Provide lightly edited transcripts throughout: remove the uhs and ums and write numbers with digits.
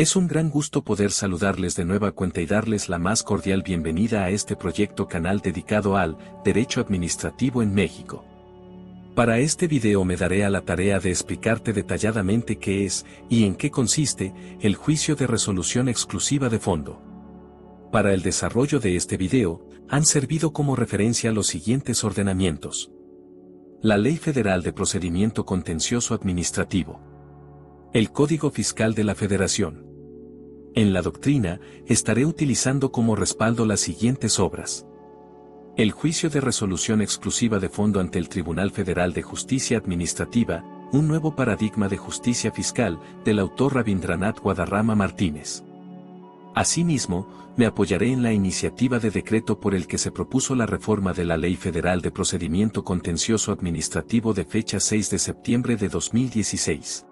Es un gran gusto poder saludarles de nueva cuenta y darles la más cordial bienvenida a este proyecto canal dedicado al Derecho Administrativo en México. Para este video me daré a la tarea de explicarte detalladamente qué es y en qué consiste el juicio de resolución exclusiva de fondo. Para el desarrollo de este video, han servido como referencia los siguientes ordenamientos. La Ley Federal de Procedimiento Contencioso Administrativo. El Código Fiscal de la Federación. En la doctrina, estaré utilizando como respaldo las siguientes obras. El Juicio de Resolución Exclusiva de Fondo ante el Tribunal Federal de Justicia Administrativa, un nuevo paradigma de justicia fiscal, del autor Rabindranath Guadarrama Martínez. Asimismo, me apoyaré en la iniciativa de decreto por el que se propuso la reforma de la Ley Federal de Procedimiento Contencioso Administrativo de fecha 6 de septiembre de 2016.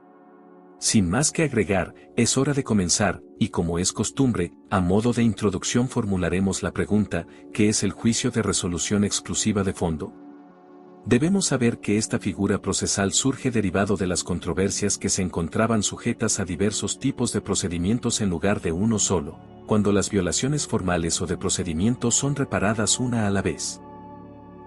Sin más que agregar, es hora de comenzar, y como es costumbre, a modo de introducción formularemos la pregunta, ¿qué es el juicio de resolución exclusiva de fondo? Debemos saber que esta figura procesal surge derivado de las controversias que se encontraban sujetas a diversos tipos de procedimientos en lugar de uno solo, cuando las violaciones formales o de procedimientos son reparadas una a la vez.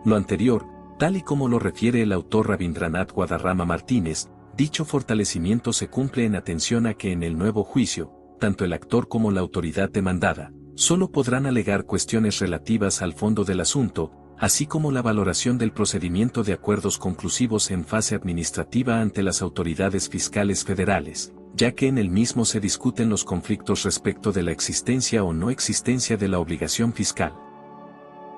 Lo anterior, tal y como lo refiere el autor Rabindranath Guadarrama Martínez, dicho fortalecimiento se cumple en atención a que en el nuevo juicio, tanto el actor como la autoridad demandada, solo podrán alegar cuestiones relativas al fondo del asunto, así como la valoración del procedimiento de acuerdos conclusivos en fase administrativa ante las autoridades fiscales federales, ya que en el mismo se discuten los conflictos respecto de la existencia o no existencia de la obligación fiscal.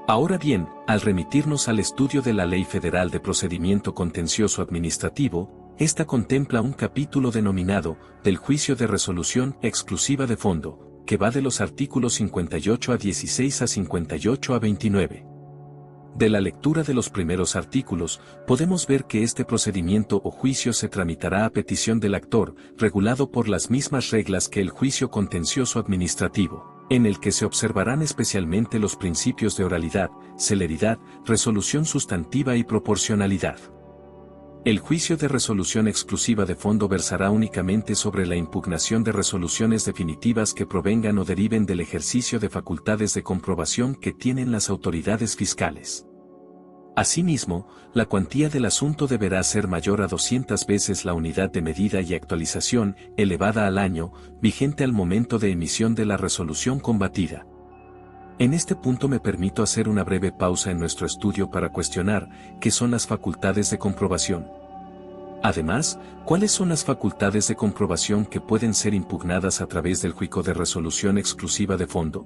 Ahora bien, al remitirnos al estudio de la Ley Federal de Procedimiento Contencioso Administrativo, esta contempla un capítulo denominado del Juicio de Resolución Exclusiva de Fondo, que va de los artículos 58 a 16 a 58 a 29. De la lectura de los primeros artículos, podemos ver que este procedimiento o juicio se tramitará a petición del actor, regulado por las mismas reglas que el juicio contencioso administrativo, en el que se observarán especialmente los principios de oralidad, celeridad, resolución sustantiva y proporcionalidad. El juicio de resolución exclusiva de fondo versará únicamente sobre la impugnación de resoluciones definitivas que provengan o deriven del ejercicio de facultades de comprobación que tienen las autoridades fiscales. Asimismo, la cuantía del asunto deberá ser mayor a 200 veces la unidad de medida y actualización, elevada al año, vigente al momento de emisión de la resolución combatida. En este punto me permito hacer una breve pausa en nuestro estudio para cuestionar qué son las facultades de comprobación. Además, ¿cuáles son las facultades de comprobación que pueden ser impugnadas a través del juicio de resolución exclusiva de fondo?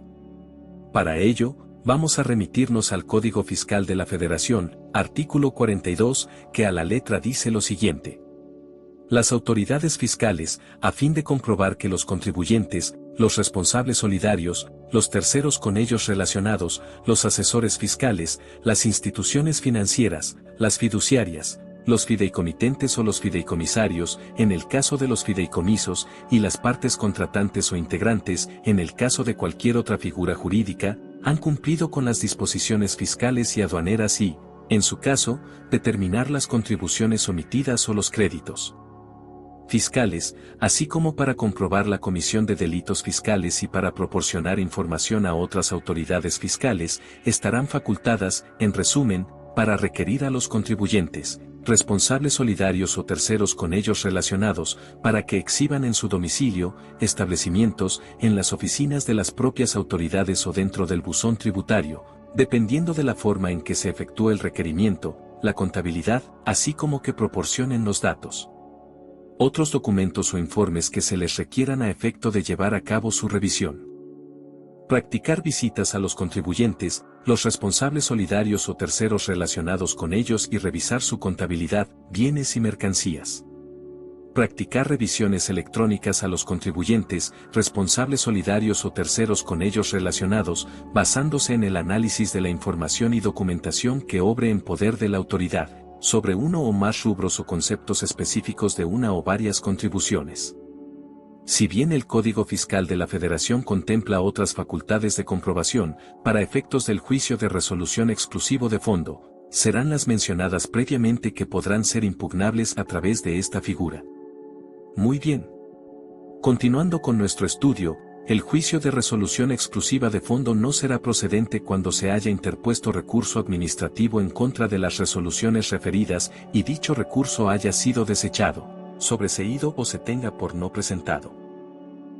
Para ello, vamos a remitirnos al Código Fiscal de la Federación, artículo 42, que a la letra dice lo siguiente. Las autoridades fiscales, a fin de comprobar que los contribuyentes, los responsables solidarios, los terceros con ellos relacionados, los asesores fiscales, las instituciones financieras, las fiduciarias, los fideicomitentes o los fideicomisarios, en el caso de los fideicomisos, y las partes contratantes o integrantes, en el caso de cualquier otra figura jurídica, han cumplido con las disposiciones fiscales y aduaneras y, en su caso, determinar las contribuciones omitidas o los créditos fiscales, así como para comprobar la comisión de delitos fiscales y para proporcionar información a otras autoridades fiscales, estarán facultadas, en resumen, para requerir a los contribuyentes, responsables solidarios o terceros con ellos relacionados, para que exhiban en su domicilio, establecimientos, en las oficinas de las propias autoridades o dentro del buzón tributario, dependiendo de la forma en que se efectúe el requerimiento, la contabilidad, así como que proporcionen los datos. Otros documentos o informes que se les requieran a efecto de llevar a cabo su revisión. Practicar visitas a los contribuyentes, los responsables solidarios o terceros relacionados con ellos y revisar su contabilidad, bienes y mercancías. Practicar revisiones electrónicas a los contribuyentes, responsables solidarios o terceros con ellos relacionados, basándose en el análisis de la información y documentación que obre en poder de la autoridad, sobre uno o más rubros o conceptos específicos de una o varias contribuciones. Si bien el Código Fiscal de la Federación contempla otras facultades de comprobación, para efectos del juicio de resolución exclusivo de fondo, serán las mencionadas previamente que podrán ser impugnables a través de esta figura. Muy bien. Continuando con nuestro estudio, el juicio de resolución exclusiva de fondo no será procedente cuando se haya interpuesto recurso administrativo en contra de las resoluciones referidas y dicho recurso haya sido desechado, sobreseído o se tenga por no presentado.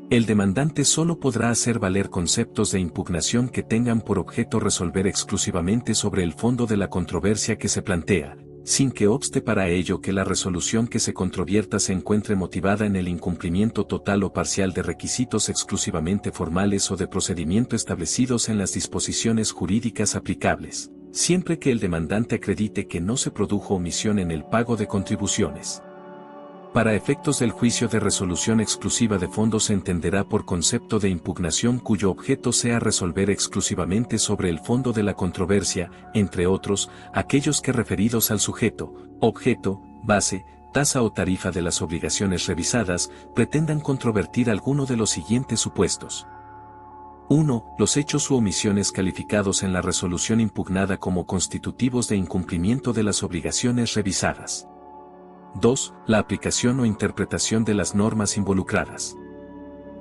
El demandante solo podrá hacer valer conceptos de impugnación que tengan por objeto resolver exclusivamente sobre el fondo de la controversia que se plantea, sin que obste para ello que la resolución que se controvierta se encuentre motivada en el incumplimiento total o parcial de requisitos exclusivamente formales o de procedimiento establecidos en las disposiciones jurídicas aplicables, siempre que el demandante acredite que no se produjo omisión en el pago de contribuciones. Para efectos del juicio de resolución exclusiva de fondo se entenderá por concepto de impugnación cuyo objeto sea resolver exclusivamente sobre el fondo de la controversia, entre otros, aquellos que referidos al sujeto, objeto, base, tasa o tarifa de las obligaciones revisadas, pretendan controvertir alguno de los siguientes supuestos. 1. Los hechos u omisiones calificados en la resolución impugnada como constitutivos de incumplimiento de las obligaciones revisadas. 2. La aplicación o interpretación de las normas involucradas.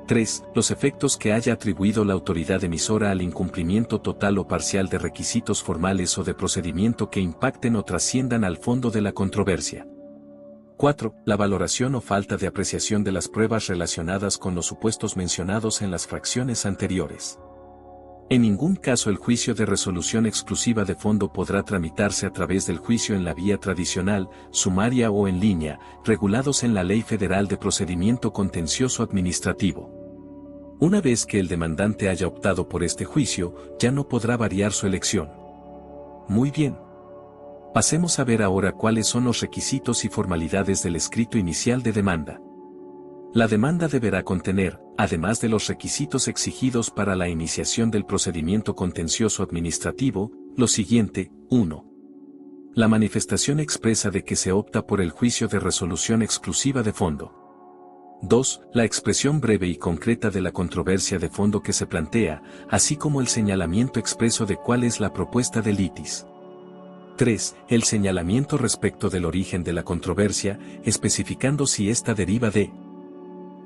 3. Los efectos que haya atribuido la autoridad emisora al incumplimiento total o parcial de requisitos formales o de procedimiento que impacten o trasciendan al fondo de la controversia. 4. La valoración o falta de apreciación de las pruebas relacionadas con los supuestos mencionados en las fracciones anteriores. En ningún caso el juicio de resolución exclusiva de fondo podrá tramitarse a través del juicio en la vía tradicional, sumaria o en línea, regulados en la Ley Federal de Procedimiento Contencioso Administrativo. Una vez que el demandante haya optado por este juicio, ya no podrá variar su elección. Muy bien. Pasemos a ver ahora cuáles son los requisitos y formalidades del escrito inicial de demanda. La demanda deberá contener, además de los requisitos exigidos para la iniciación del procedimiento contencioso administrativo, lo siguiente: 1. La manifestación expresa de que se opta por el juicio de resolución exclusiva de fondo. 2. La expresión breve y concreta de la controversia de fondo que se plantea, así como el señalamiento expreso de cuál es la propuesta de litis. 3. El señalamiento respecto del origen de la controversia, especificando si ésta deriva de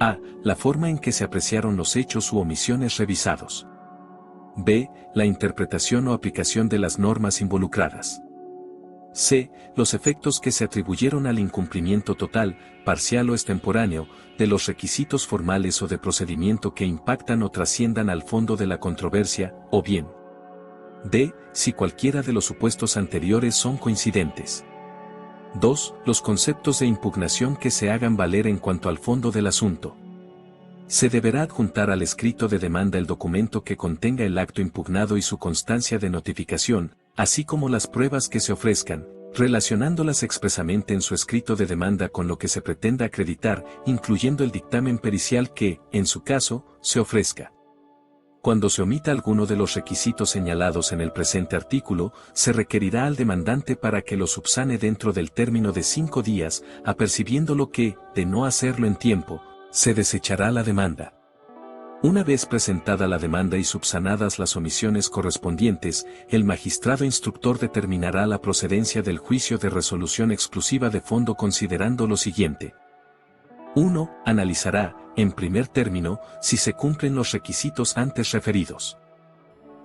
a. La forma en que se apreciaron los hechos u omisiones revisados. b. La interpretación o aplicación de las normas involucradas. c. Los efectos que se atribuyeron al incumplimiento total, parcial o extemporáneo, de los requisitos formales o de procedimiento que impactan o trasciendan al fondo de la controversia, o bien d. Si cualquiera de los supuestos anteriores son coincidentes. 2. Los conceptos de impugnación que se hagan valer en cuanto al fondo del asunto. Se deberá adjuntar al escrito de demanda el documento que contenga el acto impugnado y su constancia de notificación, así como las pruebas que se ofrezcan, relacionándolas expresamente en su escrito de demanda con lo que se pretenda acreditar, incluyendo el dictamen pericial que, en su caso, se ofrezca. Cuando se omita alguno de los requisitos señalados en el presente artículo, se requerirá al demandante para que lo subsane dentro del término de 5 días, apercibiéndolo que, de no hacerlo en tiempo, se desechará la demanda. Una vez presentada la demanda y subsanadas las omisiones correspondientes, el magistrado instructor determinará la procedencia del juicio de resolución exclusiva de fondo considerando lo siguiente. 1. Analizará, en primer término, si se cumplen los requisitos antes referidos.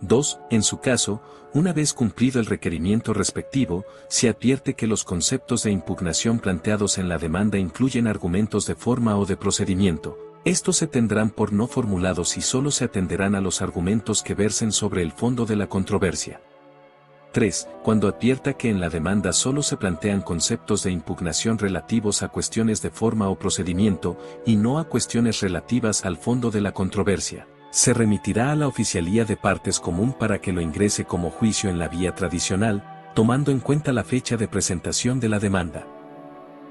2. En su caso, una vez cumplido el requerimiento respectivo, si advierte que los conceptos de impugnación planteados en la demanda incluyen argumentos de forma o de procedimiento, estos se tendrán por no formulados y solo se atenderán a los argumentos que versen sobre el fondo de la controversia. 3. Cuando advierta que en la demanda solo se plantean conceptos de impugnación relativos a cuestiones de forma o procedimiento, y no a cuestiones relativas al fondo de la controversia, se remitirá a la Oficialía de Partes Común para que lo ingrese como juicio en la vía tradicional, tomando en cuenta la fecha de presentación de la demanda.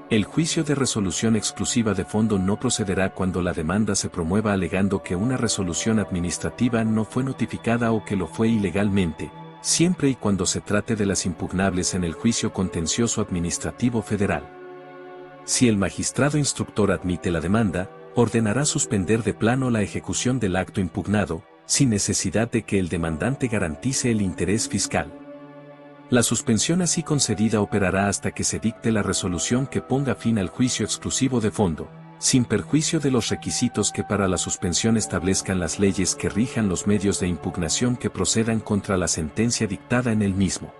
El juicio de resolución exclusiva de fondo no procederá cuando la demanda se promueva alegando que una resolución administrativa no fue notificada o que lo fue ilegalmente, siempre y cuando se trate de las impugnables en el juicio contencioso administrativo federal. Si el magistrado instructor admite la demanda, ordenará suspender de plano la ejecución del acto impugnado, sin necesidad de que el demandante garantice el interés fiscal. La suspensión así concedida operará hasta que se dicte la resolución que ponga fin al juicio exclusivo de fondo, sin perjuicio de los requisitos que para la suspensión establezcan las leyes que rijan los medios de impugnación que procedan contra la sentencia dictada en el mismo.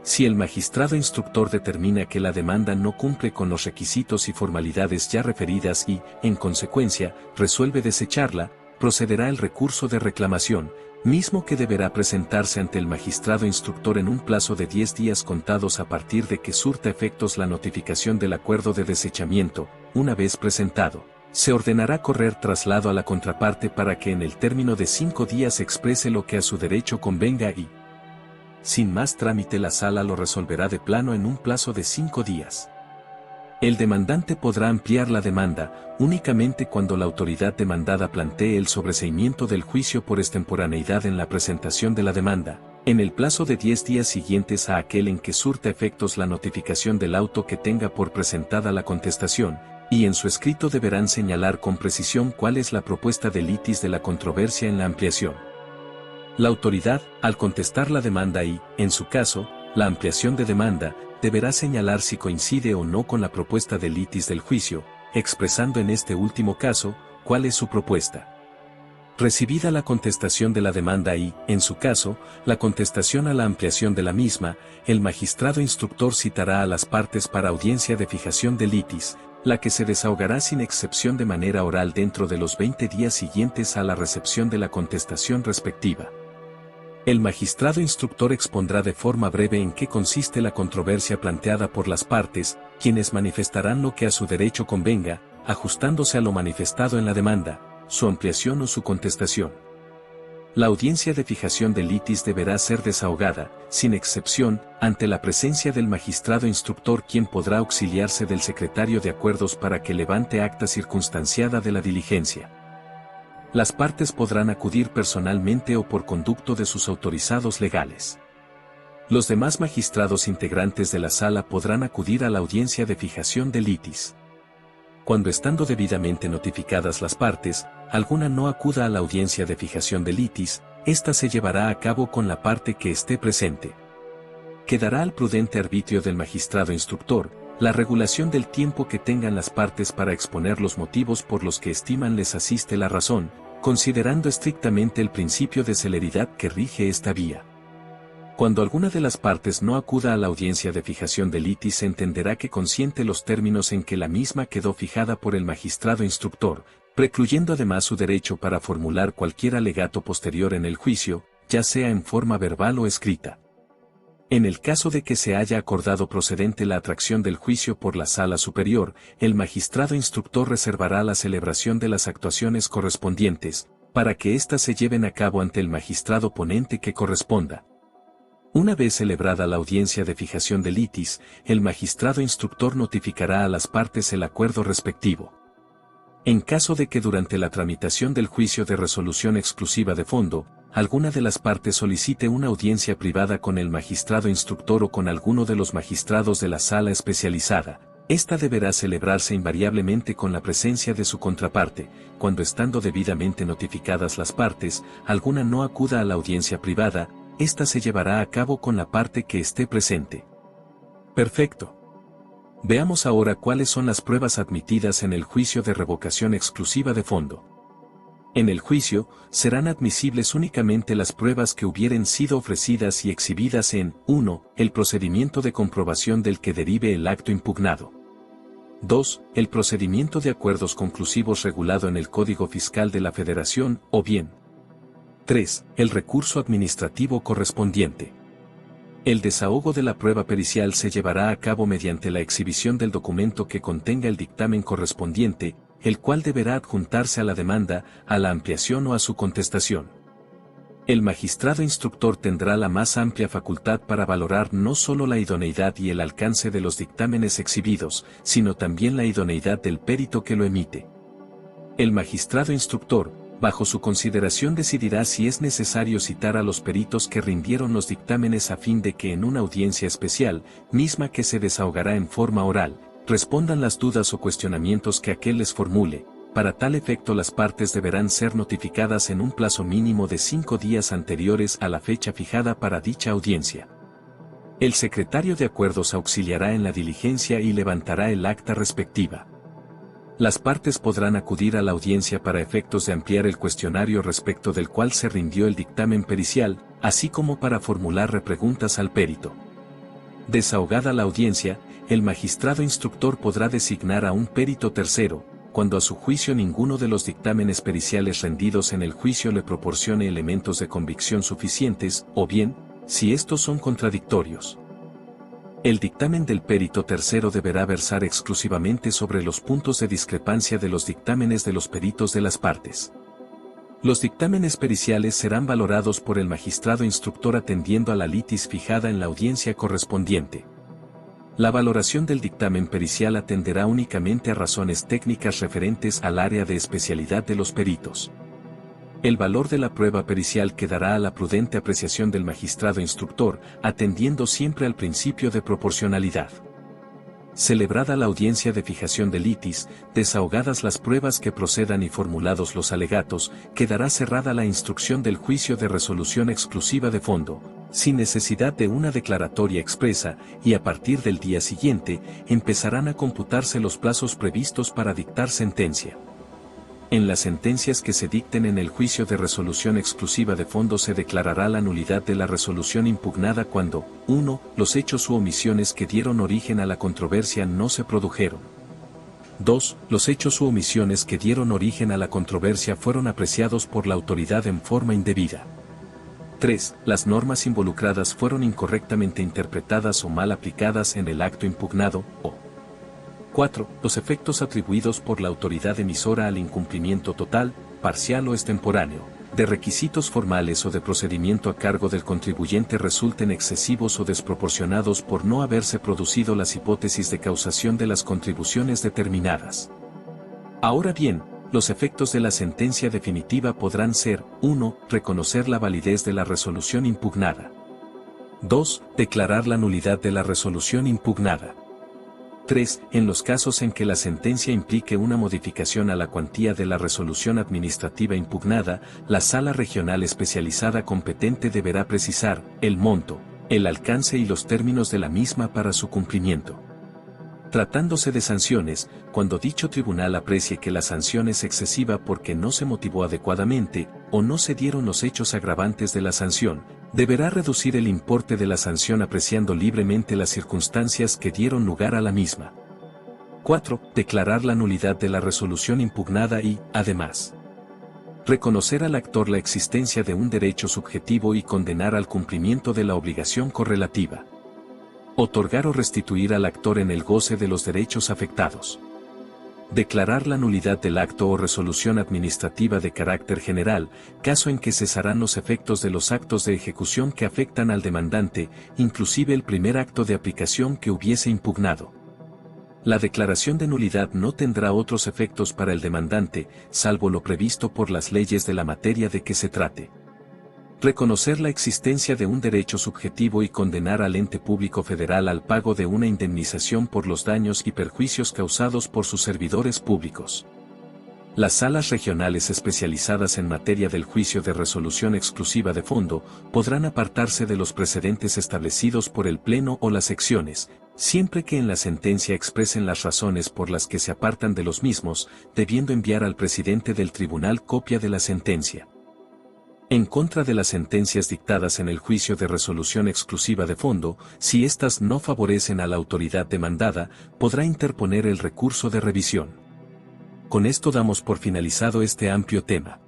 Si el magistrado instructor determina que la demanda no cumple con los requisitos y formalidades ya referidas y, en consecuencia, resuelve desecharla, procederá el recurso de reclamación, mismo que deberá presentarse ante el magistrado instructor en un plazo de 10 días contados a partir de que surta efectos la notificación del acuerdo de desechamiento. Una vez presentado, se ordenará correr traslado a la contraparte para que en el término de 5 días exprese lo que a su derecho convenga y, sin más trámite, la sala lo resolverá de plano en un plazo de 5 días. El demandante podrá ampliar la demanda únicamente cuando la autoridad demandada plantee el sobreseimiento del juicio por extemporaneidad en la presentación de la demanda, en el plazo de 10 días siguientes a aquel en que surta efectos la notificación del auto que tenga por presentada la contestación, y en su escrito deberán señalar con precisión cuál es la propuesta de litis de la controversia en la ampliación. La autoridad, al contestar la demanda y, en su caso, la ampliación de demanda, deberá señalar si coincide o no con la propuesta de litis del juicio, expresando en este último caso, cuál es su propuesta. Recibida la contestación de la demanda y, en su caso, la contestación a la ampliación de la misma, el magistrado instructor citará a las partes para audiencia de fijación de litis, la que se desahogará sin excepción de manera oral dentro de los 20 días siguientes a la recepción de la contestación respectiva. El magistrado instructor expondrá de forma breve en qué consiste la controversia planteada por las partes, quienes manifestarán lo que a su derecho convenga, ajustándose a lo manifestado en la demanda, su ampliación o su contestación. La audiencia de fijación de litis deberá ser desahogada, sin excepción, ante la presencia del magistrado instructor, quien podrá auxiliarse del secretario de acuerdos para que levante acta circunstanciada de la diligencia. Las partes podrán acudir personalmente o por conducto de sus autorizados legales. Los demás magistrados integrantes de la sala podrán acudir a la audiencia de fijación de litis. Cuando estando debidamente notificadas las partes, alguna no acuda a la audiencia de fijación de litis, ésta se llevará a cabo con la parte que esté presente. Quedará al prudente arbitrio del magistrado instructor la regulación del tiempo que tengan las partes para exponer los motivos por los que estiman les asiste la razón, considerando estrictamente el principio de celeridad que rige esta vía. Cuando alguna de las partes no acuda a la audiencia de fijación de litis, se entenderá que consiente los términos en que la misma quedó fijada por el magistrado instructor, precluyendo además su derecho para formular cualquier alegato posterior en el juicio, ya sea en forma verbal o escrita. En el caso de que se haya acordado procedente la atracción del juicio por la sala superior, el magistrado instructor reservará la celebración de las actuaciones correspondientes, para que éstas se lleven a cabo ante el magistrado ponente que corresponda. Una vez celebrada la audiencia de fijación de litis, el magistrado instructor notificará a las partes el acuerdo respectivo. En caso de que durante la tramitación del juicio de resolución exclusiva de fondo, alguna de las partes solicite una audiencia privada con el magistrado instructor o con alguno de los magistrados de la sala especializada, esta deberá celebrarse invariablemente con la presencia de su contraparte. Cuando estando debidamente notificadas las partes, alguna no acuda a la audiencia privada, esta se llevará a cabo con la parte que esté presente. Perfecto. Veamos ahora cuáles son las pruebas admitidas en el juicio de revocación exclusiva de fondo. En el juicio, serán admisibles únicamente las pruebas que hubieren sido ofrecidas y exhibidas en 1. El procedimiento de comprobación del que derive el acto impugnado. 2. El procedimiento de acuerdos conclusivos regulado en el Código Fiscal de la Federación, o bien 3. El recurso administrativo correspondiente. El desahogo de la prueba pericial se llevará a cabo mediante la exhibición del documento que contenga el dictamen correspondiente, el cual deberá adjuntarse a la demanda, a la ampliación o a su contestación. El magistrado instructor tendrá la más amplia facultad para valorar no solo la idoneidad y el alcance de los dictámenes exhibidos, sino también la idoneidad del perito que lo emite. El magistrado instructor, bajo su consideración, decidirá si es necesario citar a los peritos que rindieron los dictámenes a fin de que en una audiencia especial, misma que se desahogará en forma oral, respondan las dudas o cuestionamientos que aquel les formule. Para tal efecto, las partes deberán ser notificadas en un plazo mínimo de 5 días anteriores a la fecha fijada para dicha audiencia. El secretario de acuerdos auxiliará en la diligencia y levantará el acta respectiva. Las partes podrán acudir a la audiencia para efectos de ampliar el cuestionario respecto del cual se rindió el dictamen pericial, así como para formular repreguntas al perito. Desahogada la audiencia, el magistrado instructor podrá designar a un perito tercero, cuando a su juicio ninguno de los dictámenes periciales rendidos en el juicio le proporcione elementos de convicción suficientes, o bien, si estos son contradictorios. El dictamen del perito tercero deberá versar exclusivamente sobre los puntos de discrepancia de los dictámenes de los peritos de las partes. Los dictámenes periciales serán valorados por el magistrado instructor atendiendo a la litis fijada en la audiencia correspondiente. La valoración del dictamen pericial atenderá únicamente a razones técnicas referentes al área de especialidad de los peritos. El valor de la prueba pericial quedará a la prudente apreciación del magistrado instructor, atendiendo siempre al principio de proporcionalidad. Celebrada la audiencia de fijación de litis, desahogadas las pruebas que procedan y formulados los alegatos, quedará cerrada la instrucción del juicio de resolución exclusiva de fondo, sin necesidad de una declaratoria expresa, y a partir del día siguiente, empezarán a computarse los plazos previstos para dictar sentencia. En las sentencias que se dicten en el juicio de resolución exclusiva de fondo se declarará la nulidad de la resolución impugnada cuando, 1. Los hechos u omisiones que dieron origen a la controversia no se produjeron. 2. Los hechos u omisiones que dieron origen a la controversia fueron apreciados por la autoridad en forma indebida. 3. Las normas involucradas fueron incorrectamente interpretadas o mal aplicadas en el acto impugnado, o 4. Los efectos atribuidos por la autoridad emisora al incumplimiento total, parcial o extemporáneo, de requisitos formales o de procedimiento a cargo del contribuyente resulten excesivos o desproporcionados por no haberse producido las hipótesis de causación de las contribuciones determinadas. Ahora bien, los efectos de la sentencia definitiva podrán ser, 1. Reconocer la validez de la resolución impugnada. 2. Declarar la nulidad de la resolución impugnada. 3. En los casos en que la sentencia implique una modificación a la cuantía de la resolución administrativa impugnada, la Sala Regional Especializada competente deberá precisar el monto, el alcance y los términos de la misma para su cumplimiento. Tratándose de sanciones, cuando dicho tribunal aprecie que la sanción es excesiva porque no se motivó adecuadamente, o no se dieron los hechos agravantes de la sanción, deberá reducir el importe de la sanción apreciando libremente las circunstancias que dieron lugar a la misma. 4. Declarar la nulidad de la resolución impugnada y, además, reconocer al actor la existencia de un derecho subjetivo y condenar al cumplimiento de la obligación correlativa. Otorgar o restituir al actor en el goce de los derechos afectados. Declarar la nulidad del acto o resolución administrativa de carácter general, caso en que cesarán los efectos de los actos de ejecución que afectan al demandante, inclusive el primer acto de aplicación que hubiese impugnado. La declaración de nulidad no tendrá otros efectos para el demandante, salvo lo previsto por las leyes de la materia de que se trate. Reconocer la existencia de un derecho subjetivo y condenar al ente público federal al pago de una indemnización por los daños y perjuicios causados por sus servidores públicos. Las salas regionales especializadas en materia del juicio de resolución exclusiva de fondo podrán apartarse de los precedentes establecidos por el Pleno o las secciones, siempre que en la sentencia expresen las razones por las que se apartan de los mismos, debiendo enviar al presidente del tribunal copia de la sentencia. En contra de las sentencias dictadas en el juicio de resolución exclusiva de fondo, si éstas no favorecen a la autoridad demandada, podrá interponer el recurso de revisión. Con esto damos por finalizado este amplio tema.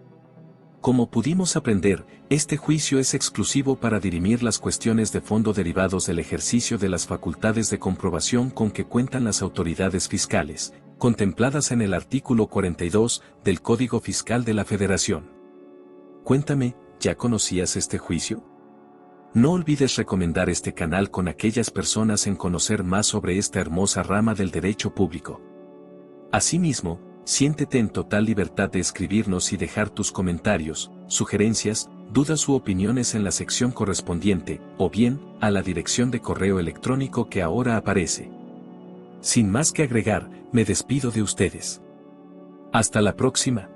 Como pudimos aprender, este juicio es exclusivo para dirimir las cuestiones de fondo derivados del ejercicio de las facultades de comprobación con que cuentan las autoridades fiscales, contempladas en el artículo 42 del Código Fiscal de la Federación. Cuéntame, ¿ya conocías este juicio? No olvides recomendar este canal con aquellas personas en conocer más sobre esta hermosa rama del derecho público. Asimismo, siéntete en total libertad de escribirnos y dejar tus comentarios, sugerencias, dudas u opiniones en la sección correspondiente, o bien, a la dirección de correo electrónico que ahora aparece. Sin más que agregar, me despido de ustedes. Hasta la próxima.